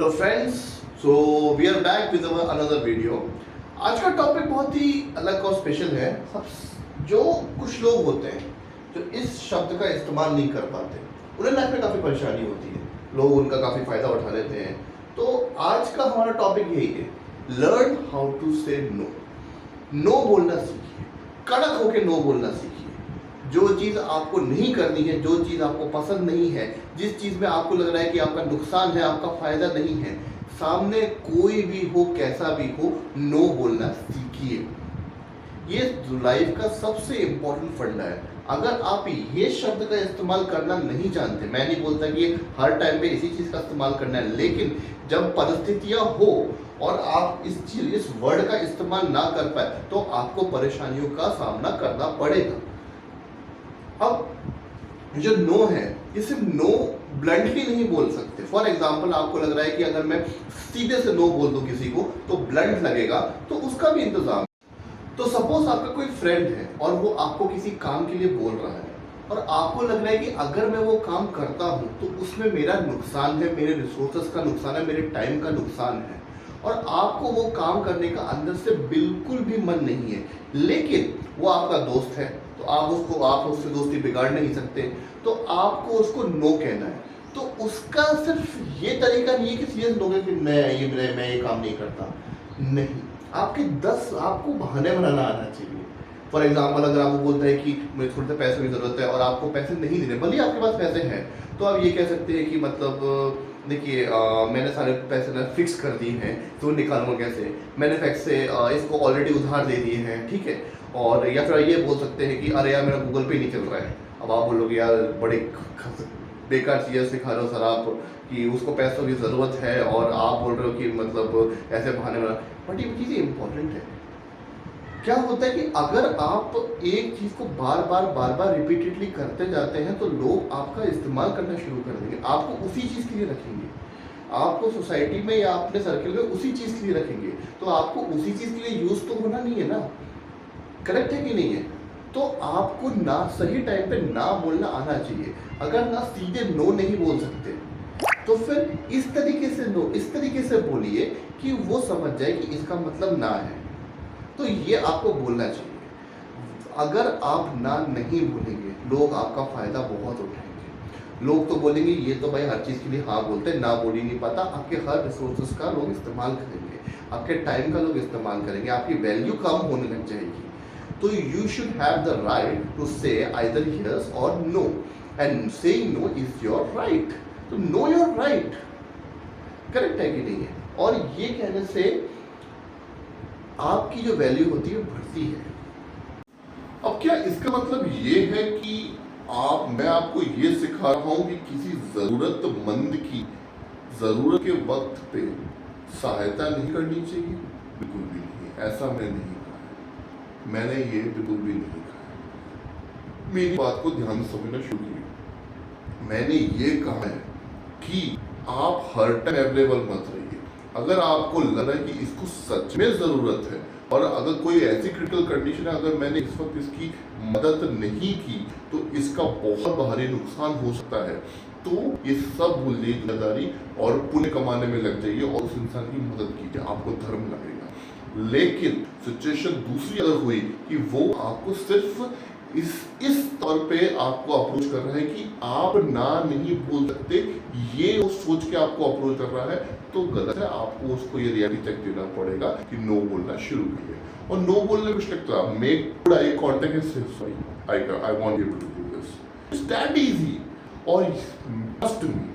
Hello friends, so we are back with another video. आज का topic बहुत ही अलग और स्पेशल है। जो कुछ लोग होते हैं जो इस शब्द का इस्तेमाल नहीं कर पाते, उन्हें लाइफ में काफ़ी परेशानी होती है, लोग उनका काफ़ी फ़ायदा उठा लेते हैं। तो आज का हमारा टॉपिक यही है, लर्न हाउ टू से नो। नो बोलना सीखिए, कड़क होकर नो बोलना सीखिए। जो चीज़ आपको नहीं करनी है, जो चीज़ आपको पसंद नहीं है, जिस चीज़ में आपको लग रहा है कि आपका नुकसान है, आपका फ़ायदा नहीं है, सामने कोई भी हो, कैसा भी हो, नो बोलना सीखिए। ये लाइफ का सबसे इम्पोर्टेंट फंडा है। अगर आप ये शब्द का इस्तेमाल करना नहीं जानते, मैं नहीं बोलता कि हर टाइम पे इसी चीज़ का इस्तेमाल करना है, लेकिन जब परिस्थितियाँ हो और आप इस वर्ड का इस्तेमाल ना कर पाए तो आपको परेशानियों का सामना करना पड़ेगा। अब जो नो है, ये सिर्फ नो ब्लंटली नहीं बोल सकते। फॉर एग्जाम्पल, आपको लग रहा है कि अगर मैं सीधे से नो बोल दूं किसी को तो ब्लंट लगेगा, तो उसका भी इंतजाम। तो सपोज आपका कोई फ्रेंड है और वो आपको किसी काम के लिए बोल रहा है और आपको लग रहा है कि अगर मैं वो काम करता हूं तो उसमें मेरा नुकसान है, मेरे रिसोर्सेस का नुकसान है, मेरे टाइम का नुकसान है, और आपको वो काम करने का अंदर से बिल्कुल भी मन नहीं है, लेकिन वो आपका दोस्त है तो आप उससे दोस्ती बिगाड़ नहीं सकते, तो आपको उसको नो कहना है। तो उसका सिर्फ ये तरीका नहीं है कि सीरियस नो कि मैं ये काम नहीं करता। नहीं, आपको बहाने बनाना आना चाहिए। फॉर एग्जाम्पल, अगर आपको बोलता है कि मुझे थोड़े से पैसों की ज़रूरत है और आपको पैसे नहीं देने, भले आपके पास पैसे हैं, तो आप ये कह सकते हैं कि मतलब देखिए, मैंने सारे पैसे ना फिक्स कर दिए हैं, तो निकालूंगा कैसे, मैंने फैक्स से इसको ऑलरेडी उधार दे दिए हैं, ठीक है। और या फिर ये बोल सकते हैं कि अरे यार मेरा गूगल पे नहीं चल रहा है। अब आप बोलोगे यार बड़े बेकार चीज़ें सिखा रहे हो सर आप, कि उसको पैसों की ज़रूरत है और आप बोल रहे हो कि मतलब ऐसे बहाने बना। बट ये चीज़ें इंपॉर्टेंट है। क्या होता है कि अगर आप एक चीज़ को बार बार रिपीटेडली करते जाते हैं तो लोग आपका इस्तेमाल करना शुरू कर देंगे, आपको उसी चीज़ के लिए रखेंगे, आपको सोसाइटी में या अपने सर्किल में उसी चीज़ के लिए रखेंगे, तो आपको उसी चीज़ के लिए यूज़ तो होना नहीं है ना। करेक्ट है कि नहीं है? तो आपको ना सही टाइम पे ना बोलना आना चाहिए। अगर ना सीधे नो नहीं बोल सकते तो फिर इस तरीके से बोलिए कि वो समझ जाए कि इसका मतलब ना है। तो ये आपको बोलना चाहिए। अगर आप ना नहीं बोलेंगे, लोग आपका फ़ायदा बहुत उठाएंगे। लोग तो बोलेंगे ये तो भाई हर चीज़ के लिए हाँ बोलते हैं, ना बोल ही नहीं पाता। आपके हर रिसोर्सेज का लोग इस्तेमाल करेंगे, आपके टाइम का लोग इस्तेमाल करेंगे, आपकी वैल्यू कम होने लग जाएगी। तो you should have the right to say either yes or no, and saying no is your right. तो नो योर राइट, करेक्ट है कि नहीं है? और ये कहने से आपकी जो वैल्यू होती है बढ़ती है। अब क्या इसका मतलब ये है कि मैं आपको ये सिखा रहा हूं कि किसी जरूरतमंद की जरूरत के वक्त पे सहायता नहीं करनी चाहिए? बिल्कुल भी नहीं, ऐसा मैं नहीं कहा है। मैंने ये बिल्कुल भी नहीं कहा है। मेरी बात को ध्यान से समझना शुरू कीजिए। मैंने ये कहा है कि आप हर टाइम अवेलेबल मत रहिए। अगर आपको लग रहा है कि इसको सच में ज़रूरत है और अगर कोई ऐसी क्रिटिकल कंडीशन है, अगर मैंने इस वक्त इसकी मदद नहीं की तो इसका बहुत भारी नुकसान हो सकता है, तो ये सब भूल जाइए जिम्मेदारी और पुण्य कमाने में लग जाइए और उस इंसान की मदद कीजिए, आपको धर्म लगेगा। लेकिन सिचुएशन दूसरी अगर हुई कि वो आपको सिर्फ इस तौर पे आपको अप्रोच कर रहा है कि आप ना नहीं बोल सकते, ये वो सोच के आपको अप्रोच कर रहा है, तो गलत है। आपको उसको ये रियलिटी चेक देना पड़ेगा कि नो बोलना शुरू करिए। और नो बोलने कुछ लगता है, make good eye contact and से sorry, I want you to do this, it's that easy. और ट्रस्ट मी,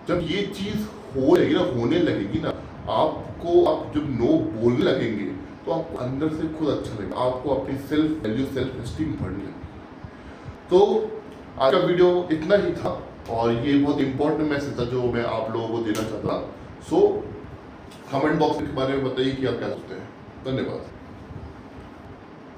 जब ये चीज होने लगेगी ना, आपको आप जब नो बोलने लगेंगे तो आपको अंदर से खुद अच्छा लगेगा, आपको अपनी सेल्फ वैल्यू, सेल्फ एस्टीम बढ़ने लगेगी। तो आज का वीडियो इतना ही था और ये बहुत इंपॉर्टेंट मैसेज था जो मैं आप लोगों को देना चाहता था। सो कमेंट बॉक्स के बारे में बताइए कि आप क्या सोचते हैं। धन्यवाद।